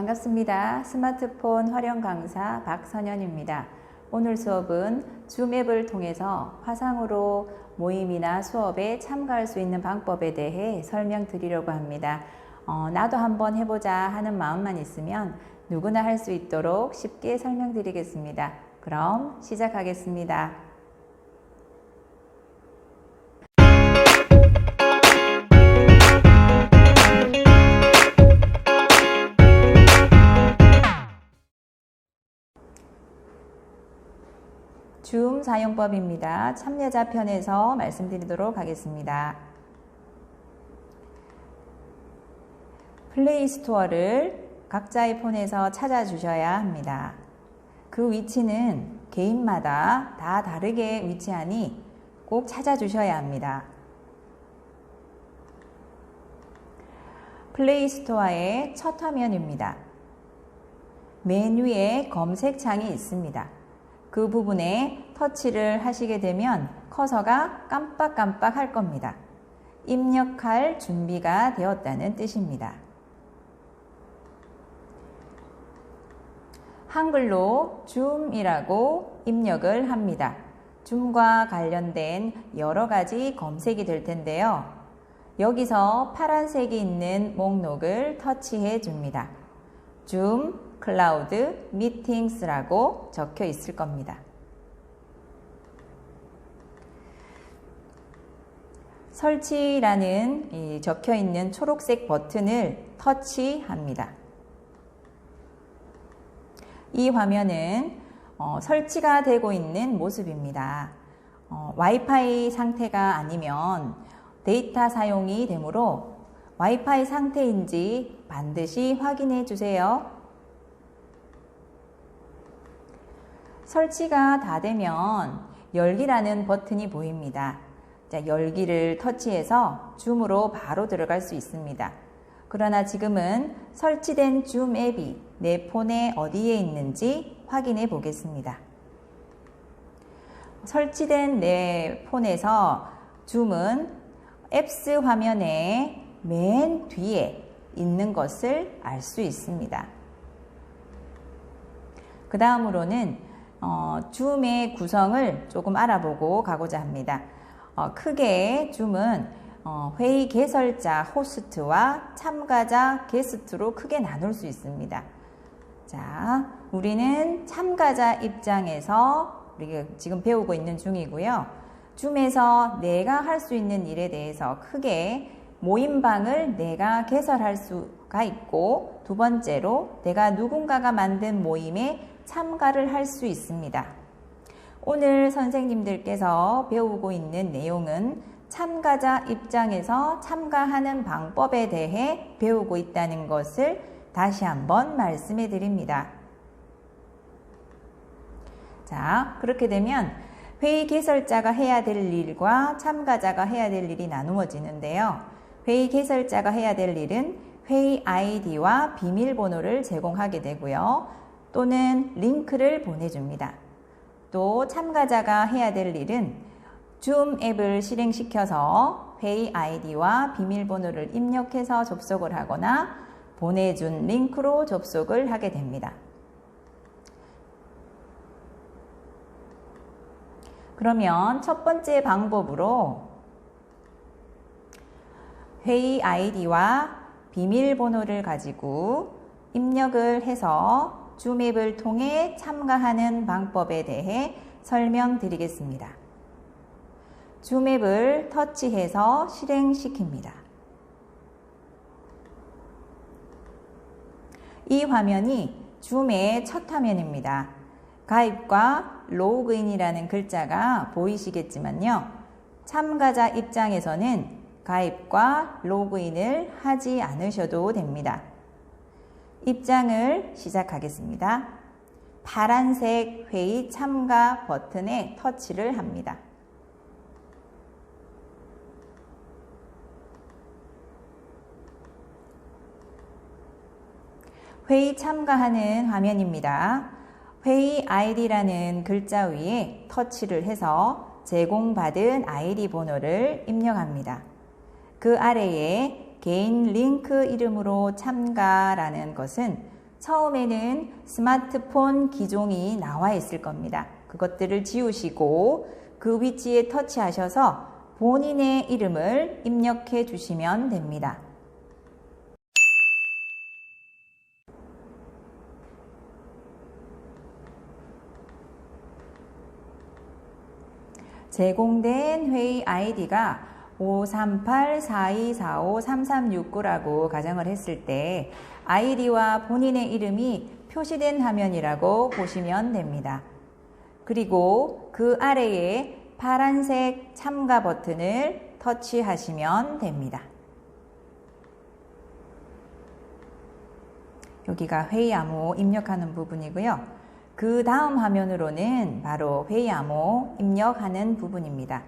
반갑습니다. 스마트폰 활용 강사 박선연입니다. 오늘 수업은 줌 앱을 통해서 화상으로 모임이나 수업에 참가할 수 있는 방법에 대해 설명드리려고 합니다. 나도 한번 해보자 하는 마음만 있으면 누구나 할 수 있도록 쉽게 설명드리겠습니다. 그럼 시작하겠습니다. 줌 사용법입니다. 참여자 편에서 말씀드리도록 하겠습니다. 플레이 스토어를 각자의 폰에서 찾아주셔야 합니다. 그 위치는 개인마다 다 다르게 위치하니 꼭 찾아주셔야 합니다. 플레이 스토어의 첫 화면입니다. 맨 위에 검색창이 있습니다. 그 부분에 터치를 하시게 되면 커서가 깜빡깜빡 할 겁니다. 입력할 준비가 되었다는 뜻입니다. 한글로 줌이라고 입력을 합니다. 줌과 관련된 여러 가지 검색이 될 텐데요. 여기서 파란색이 있는 목록을 터치해 줍니다. 줌 클라우드 미팅스라고 적혀 있을 겁니다. 설치라는 적혀 있는 초록색 버튼을 터치합니다. 이 화면은 설치가 되고 있는 모습입니다. 와이파이 상태가 아니면 데이터 사용이 되므로 와이파이 상태인지 반드시 확인해 주세요. 설치가 다 되면 열기라는 버튼이 보입니다. 자, 열기를 터치해서 줌으로 바로 들어갈 수 있습니다. 그러나 지금은 설치된 줌 앱이 내 폰에 어디에 있는지 확인해 보겠습니다. 설치된 내 폰에서 줌은 앱스 화면의 맨 뒤에 있는 것을 알 수 있습니다. 그 다음으로는 줌의 구성을 조금 알아보고 가고자 합니다. 크게 줌은 회의 개설자 호스트와 참가자 게스트로 크게 나눌 수 있습니다. 자, 우리는 참가자 입장에서 우리가 지금 배우고 있는 중이고요. 줌에서 내가 할 수 있는 일에 대해서 크게 모임방을 내가 개설할 수가 있고, 두 번째로 내가 누군가가 만든 모임에 참가를 할 수 있습니다. 오늘 선생님들께서 배우고 있는 내용은 참가자 입장에서 참가하는 방법에 대해 배우고 있다는 것을 다시 한번 말씀해 드립니다. 자, 그렇게 되면 회의 개설자가 해야 될 일과 참가자가 해야 될 일이 나누어지는데요. 회의 개설자가 해야 될 일은 회의 아이디와 비밀번호를 제공하게 되고요. 또는 링크를 보내줍니다. 또 참가자가 해야 될 일은 줌 앱을 실행시켜서 회의 아이디와 비밀번호를 입력해서 접속을 하거나 보내준 링크로 접속을 하게 됩니다. 그러면 첫 번째 방법으로 회의 아이디와 비밀번호를 가지고 입력을 해서 줌 앱을 통해 참가하는 방법에 대해 설명드리겠습니다. 줌 앱을 터치해서 실행시킵니다. 이 화면이 줌의 첫 화면입니다. 가입과 로그인이라는 글자가 보이시겠지만요. 참가자 입장에서는 가입과 로그인을 하지 않으셔도 됩니다. 입장을 시작하겠습니다. 파란색 회의 참가 버튼에 터치를 합니다. 회의 참가하는 화면입니다. 회의 아이디라는 글자 위에 터치를 해서 제공받은 아이디 번호를 입력합니다. 그 아래에 개인 링크 이름으로 참가라는 것은 처음에는 스마트폰 기종이 나와 있을 겁니다. 그것들을 지우시고 그 위치에 터치하셔서 본인의 이름을 입력해 주시면 됩니다. 제공된 회의 아이디가 538-4245-3369라고 가정을 했을 때 아이디와 본인의 이름이 표시된 화면이라고 보시면 됩니다. 그리고 그 아래에 파란색 참가 버튼을 터치하시면 됩니다. 여기가 회의 암호 입력하는 부분이고요. 그 다음 화면으로는 바로 회의 암호 입력하는 부분입니다.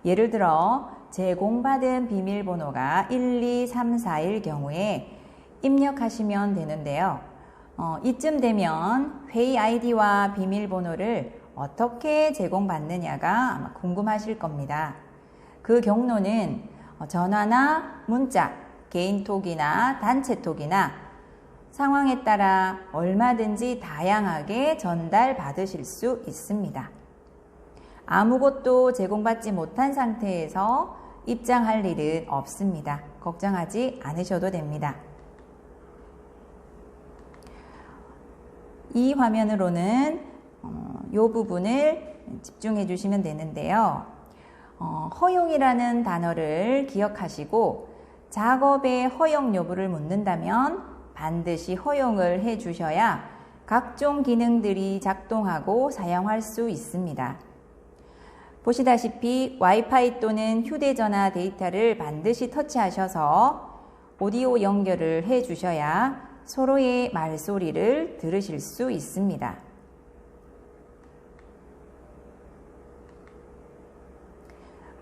예를 들어 제공받은 비밀번호가 12341 경우에 입력하시면 되는데요. 이쯤 되면 회의 아이디와 비밀번호를 어떻게 제공받느냐가 아마 궁금하실 겁니다. 그 경로는 전화나 문자, 개인톡이나 단체톡이나 상황에 따라 얼마든지 다양하게 전달받으실 수 있습니다. 아무것도 제공받지 못한 상태에서 입장할 일은 없습니다. 걱정하지 않으셔도 됩니다. 이 화면으로는 이 부분을 집중해 주시면 되는데요. 허용이라는 단어를 기억하시고 작업의 허용 여부를 묻는다면 반드시 허용을 해 주셔야 각종 기능들이 작동하고 사용할 수 있습니다. 보시다시피 와이파이 또는 휴대전화 데이터를 반드시 터치하셔서 오디오 연결을 해 주셔야 서로의 말소리를 들으실 수 있습니다.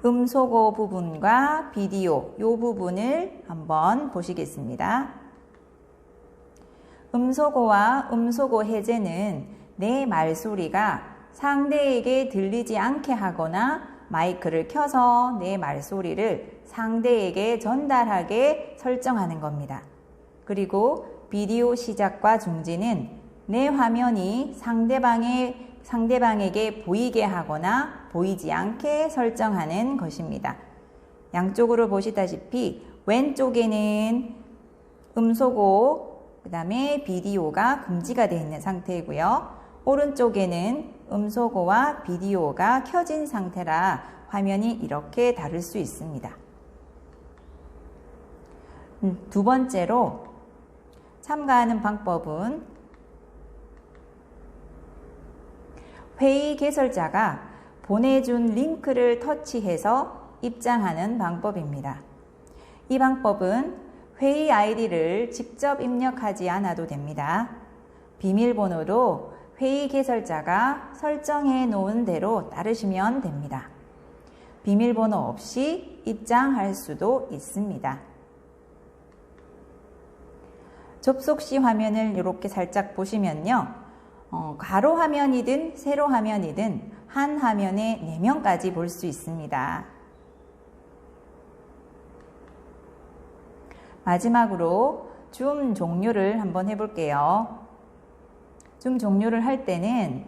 음소거 부분과 비디오 이 부분을 한번 보시겠습니다. 음소거와 음소거 해제는 내 말소리가 상대에게 들리지 않게 하거나 마이크를 켜서 내 말소리를 상대에게 전달하게 설정하는 겁니다. 그리고 비디오 시작과 중지는 내 화면이 상대방에게 보이게 하거나 보이지 않게 설정하는 것입니다. 양쪽으로 보시다시피 왼쪽에는 음소거 그 다음에 비디오가 금지가 되어 있는 상태이고요. 오른쪽에는 음소거와 비디오가 켜진 상태라 화면이 이렇게 다를 수 있습니다. 두 번째로 참가하는 방법은 회의 개설자가 보내준 링크를 터치해서 입장하는 방법입니다. 이 방법은 회의 아이디를 직접 입력하지 않아도 됩니다. 비밀번호도 회의 개설자가 설정해 놓은 대로 따르시면 됩니다. 비밀번호 없이 입장할 수도 있습니다. 접속 시 화면을 이렇게 살짝 보시면요. 가로 화면이든 세로 화면이든 한 화면에 4명까지 볼 수 있습니다. 마지막으로 줌 종료를 한번 해볼게요. 줌 종료를 할 때는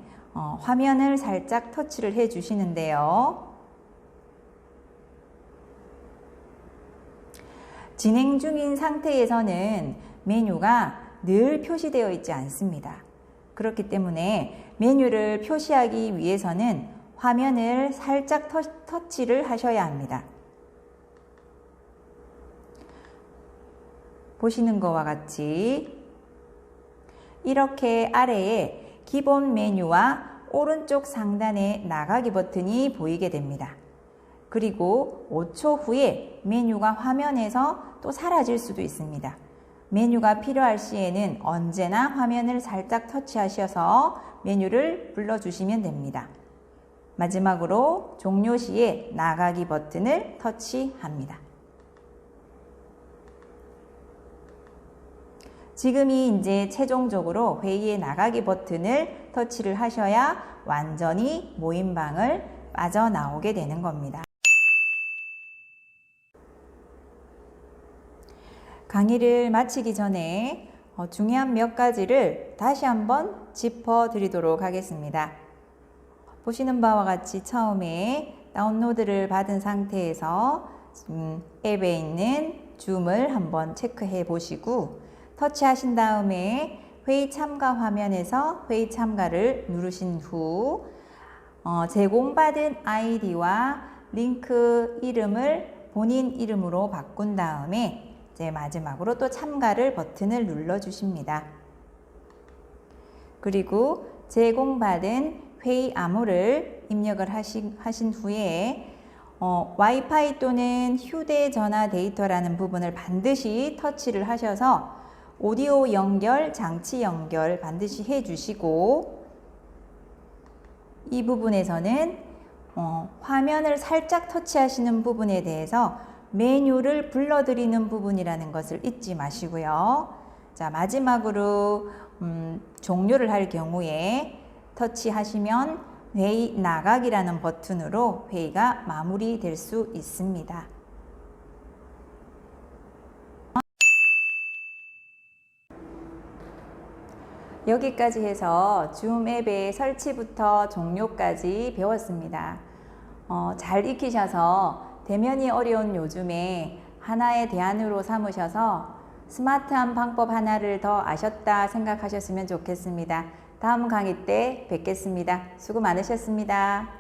화면을 살짝 터치를 해 주시는데요. 진행 중인 상태에서는 메뉴가 늘 표시되어 있지 않습니다. 그렇기 때문에 메뉴를 표시하기 위해서는 화면을 살짝 터치를 하셔야 합니다. 보시는 것과 같이 이렇게 아래에 기본 메뉴와 오른쪽 상단에 나가기 버튼이 보이게 됩니다. 그리고 5초 후에 메뉴가 화면에서 또 사라질 수도 있습니다. 메뉴가 필요할 시에는 언제나 화면을 살짝 터치하셔서 메뉴를 불러주시면 됩니다. 마지막으로 종료 시에 나가기 버튼을 터치합니다. 지금이 이제 최종적으로 회의에 나가기 버튼을 터치를 하셔야 완전히 모임방을 빠져나오게 되는 겁니다. 강의를 마치기 전에 중요한 몇 가지를 다시 한번 짚어드리도록 하겠습니다. 보시는 바와 같이 처음에 다운로드를 받은 상태에서 앱에 있는 줌을 한번 체크해 보시고 터치하신 다음에 회의 참가 화면에서 회의 참가를 누르신 후 제공받은 아이디와 링크 이름을 본인 이름으로 바꾼 다음에 이제 마지막으로 또 참가를 버튼을 눌러 주십니다. 그리고 제공받은 회의 암호를 입력을 하신 후에 와이파이 또는 휴대전화 데이터라는 부분을 반드시 터치를 하셔서 오디오 연결, 장치 연결 반드시 해주시고 이 부분에서는 화면을 살짝 터치하시는 부분에 대해서 메뉴를 불러드리는 부분이라는 것을 잊지 마시고요. 자, 마지막으로 종료를 할 경우에 터치하시면 회의 나가기라는 버튼으로 회의가 마무리될 수 있습니다. 여기까지 해서 줌 앱의 설치부터 종료까지 배웠습니다. 잘 익히셔서 대면이 어려운 요즘에 하나의 대안으로 삼으셔서 스마트한 방법 하나를 더 아셨다 생각하셨으면 좋겠습니다. 다음 강의 때 뵙겠습니다. 수고 많으셨습니다.